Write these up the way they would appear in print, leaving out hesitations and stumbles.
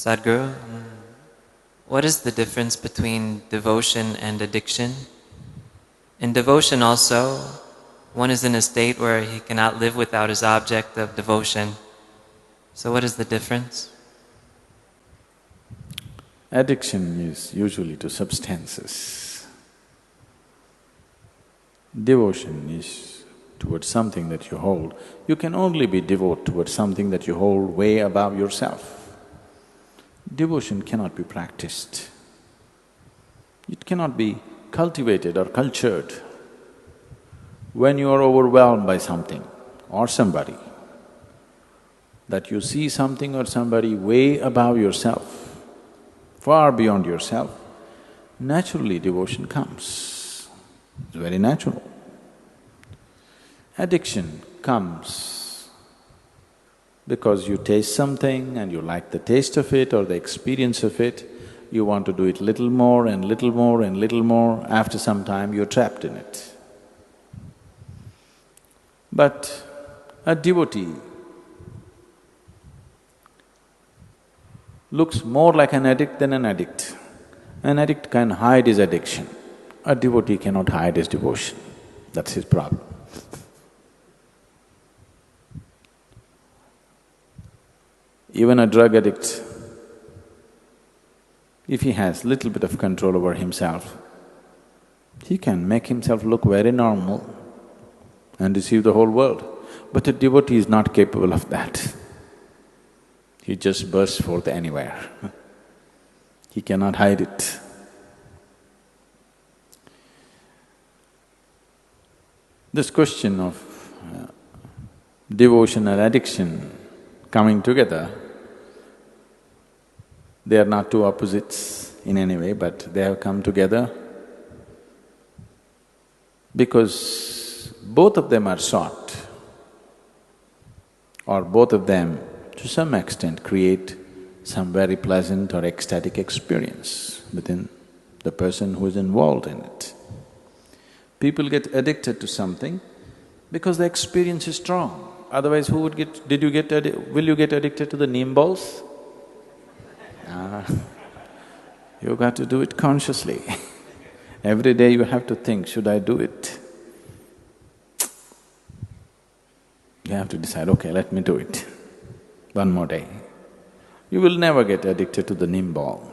Sadhguru, what is the difference between devotion and addiction? In devotion also, one is in a state where he cannot live without his object of devotion. So what is the difference? Addiction is usually to substances. Devotion is towards something that you hold. You can only be devout towards something that you hold way above yourself. Devotion cannot be practiced. It cannot be cultivated or cultured. When you are overwhelmed by something or somebody, that you see something or somebody way above yourself, far beyond yourself, naturally devotion comes. It's very natural. Addiction comes because you taste something and you like the taste of it or the experience of it, you want to do it little more and little more and little more, after some time you're trapped in it. But a devotee looks more like an addict than an addict. An addict can hide his addiction, a devotee cannot hide his devotion. That's his problem. Even a drug addict, if he has little bit of control over himself, he can make himself look very normal and deceive the whole world. But a devotee is not capable of that. He just bursts forth anywhere. He cannot hide it. This question of devotion and addiction coming together, they are not two opposites in any way, but they have come together because both of them are sought, or both of them to some extent create some very pleasant or ecstatic experience within the person who is involved in it. People get addicted to something because the experience is strong. Otherwise, who would get… will you get addicted to the neem balls? You got to do it consciously. Every day you have to think, should I do it? You have to decide, okay, let me do it. One more day. You will never get addicted to the neem ball.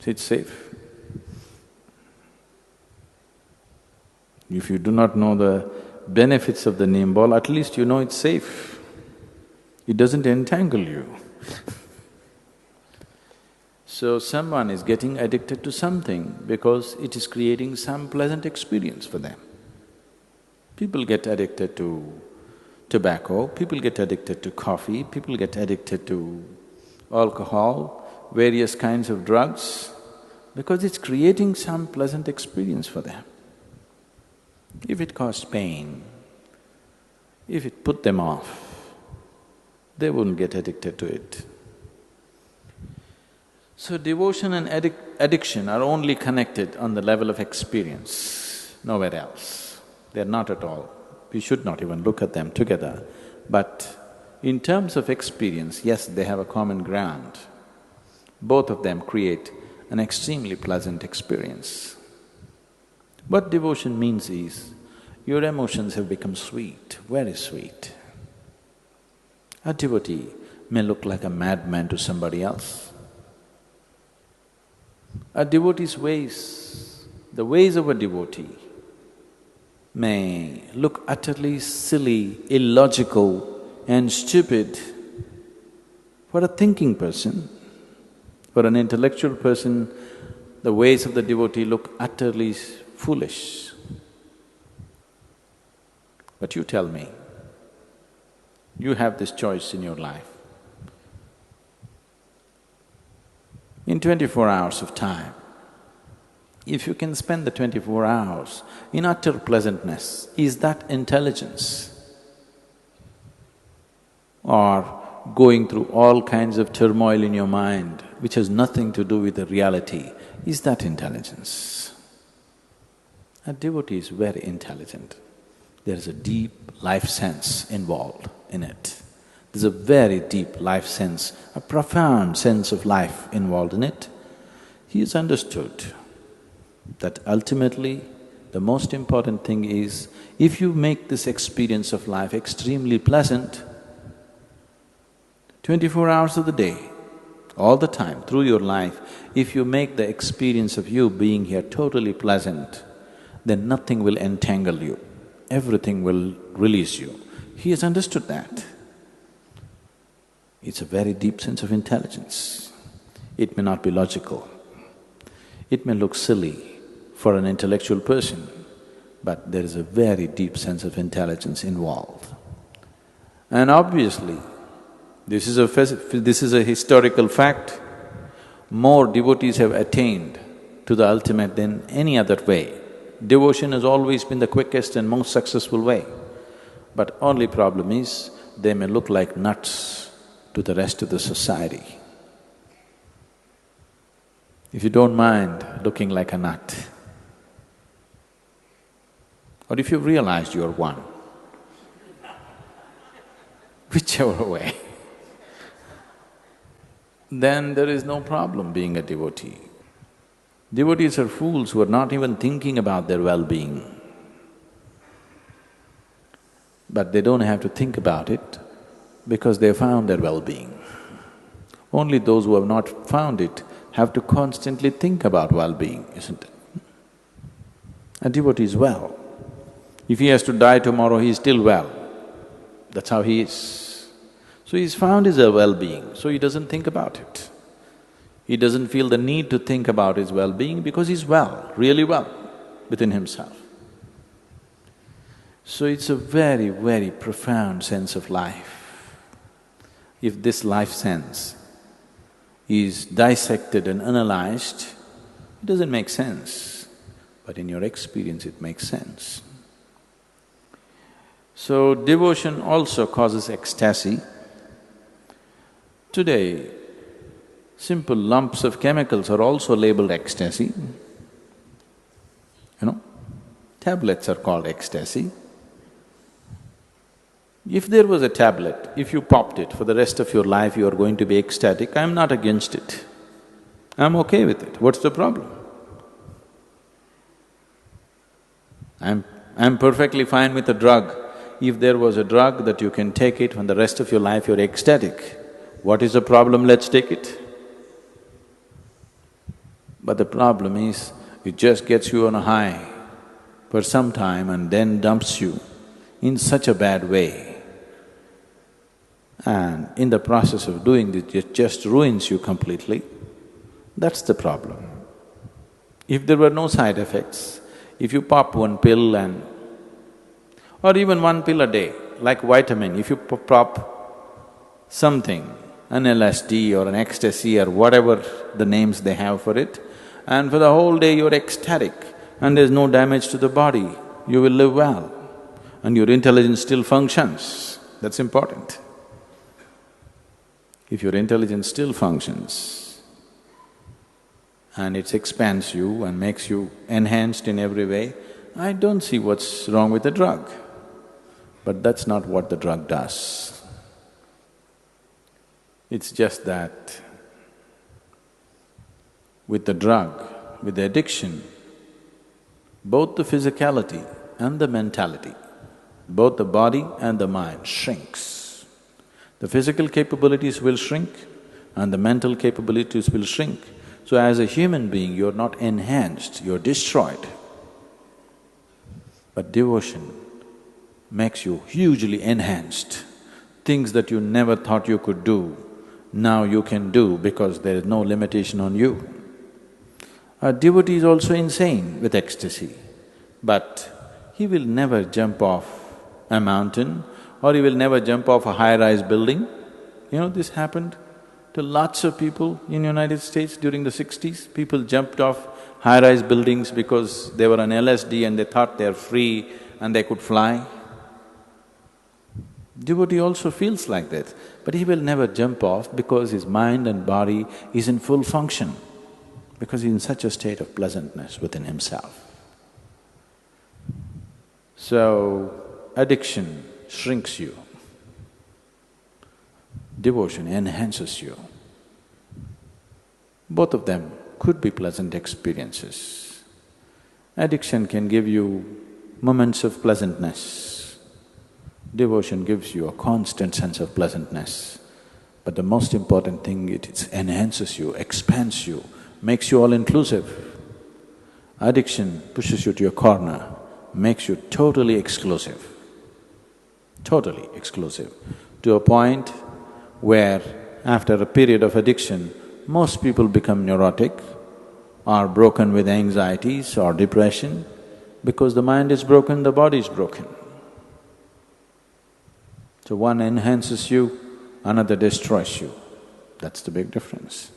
It's safe. If you do not know the benefits of the neem ball, at least you know it's safe. It doesn't entangle you. So someone is getting addicted to something because it is creating some pleasant experience for them. People get addicted to tobacco, people get addicted to coffee, people get addicted to alcohol, various kinds of drugs, because it's creating some pleasant experience for them. If it caused pain, if it put them off, they wouldn't get addicted to it. So devotion and addiction are only connected on the level of experience, nowhere else. They're not at all. We should not even look at them together. But in terms of experience, yes, they have a common ground. Both of them create an extremely pleasant experience. What devotion means is, your emotions have become sweet, very sweet. A devotee may look like a madman to somebody else. A devotee's ways, the ways of a devotee may look utterly silly, illogical and stupid for a thinking person. For an intellectual person, the ways of the devotee look utterly foolish. But you tell me, you have this choice in your life. In 24 hours of time, if you can spend the 24 hours in utter pleasantness, is that intelligence? Or going through all kinds of turmoil in your mind, which has nothing to do with the reality, is that intelligence? A devotee is very intelligent. There is a deep life sense involved in it. There's a very deep life sense, a profound sense of life involved in it. He has understood that ultimately the most important thing is, if you make this experience of life extremely pleasant, 24 hours of the day, all the time, through your life, if you make the experience of you being here totally pleasant, then nothing will entangle you, everything will release you. He has understood that. It's a very deep sense of intelligence. It may not be logical, it may look silly for an intellectual person, but there is a very deep sense of intelligence involved. And obviously, this is a historical fact. More devotees have attained to the ultimate than any other way. Devotion has always been the quickest and most successful way. But only problem is, they may look like nuts to the rest of the society. If you don't mind looking like a nut, or if you've realized you're one, whichever way, then there is no problem being a devotee. Devotees are fools who are not even thinking about their well-being. But they don't have to think about it because they found their well-being. Only those who have not found it have to constantly think about well-being, isn't it? A devotee is well. If he has to die tomorrow, he is still well. That's how he is. So he's found his well-being, so he doesn't think about it. He doesn't feel the need to think about his well-being because he's well, really well within himself. So it's a very, very profound sense of life. If this life sense is dissected and analyzed, it doesn't make sense, but in your experience it makes sense. So devotion also causes ecstasy. Today, simple lumps of chemicals are also labeled ecstasy. Tablets are called ecstasy. If there was a tablet, if you popped it, for the rest of your life you are going to be ecstatic, I'm not against it. I'm okay with it. What's the problem? I'm perfectly fine with a drug. If there was a drug that you can take it, for the rest of your life you're ecstatic, what is the problem? Let's take it. But the problem is, it just gets you on a high for some time and then dumps you in such a bad way. And in the process of doing this, it just ruins you completely. That's the problem. If there were no side effects, if you pop one pill and… or even one pill a day, like vitamin, if you pop something, an LSD or an ecstasy or whatever the names they have for it, and for the whole day you're ecstatic and there's no damage to the body, you will live well and your intelligence still functions. That's important. If your intelligence still functions and it expands you and makes you enhanced in every way, I don't see what's wrong with the drug. But that's not what the drug does. It's just that with the drug, with the addiction, both the physicality and the mentality, both the body and the mind shrinks. The physical capabilities will shrink and the mental capabilities will shrink. So as a human being, you're not enhanced, you're destroyed. But devotion makes you hugely enhanced. Things that you never thought you could do, now you can do because there is no limitation on you. A devotee is also insane with ecstasy, but he will never jump off a mountain or he will never jump off a high-rise building. This happened to lots of people in United States during the 60s. People jumped off high-rise buildings because they were on LSD and they thought they're free and they could fly. Devotee also feels like that, but he will never jump off because his mind and body is in full function, because he's in such a state of pleasantness within himself. So, addiction shrinks you Devotion enhances you. Both of them could be pleasant experiences. Addiction can give you moments of pleasantness. Devotion gives you a constant sense of pleasantness. But the most important thing, it enhances you, expands you, makes you all-inclusive. Addiction pushes you to a corner, makes you totally exclusive, to a point where after a period of addiction, most people become neurotic or broken with anxieties or depression. Because the mind is broken, the body is broken. So one enhances you, another destroys you. That's the big difference.